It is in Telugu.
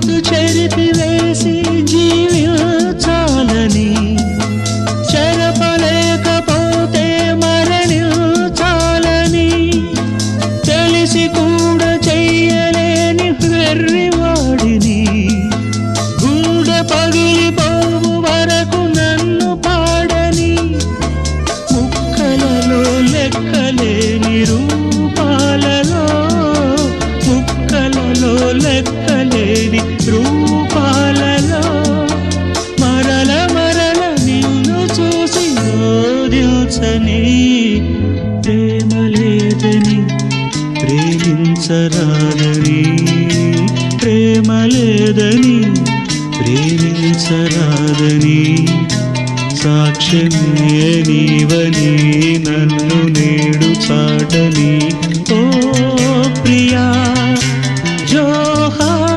గురుతు చెరిపివేసి జీవించాలని, చెరపలేకపోతే మరణించాలని, తెలిసి కూడా చెయ్యలేని వెర్రివాడిని, గుండె పగిలిపోవు వరకు నన్ను పాడని, ముక్కలలో లెక్కలేని రూపాలలో, ముక్కలలో లెక్కలేని రూపాలలో మరల మరల నిన్ను చూసి ఓదిల్చని, ప్రేమ లేదని ప్రేమించరాదని, ప్రేమ లేదని ప్రేమించరాదని, సాక్ష్యమే నీవని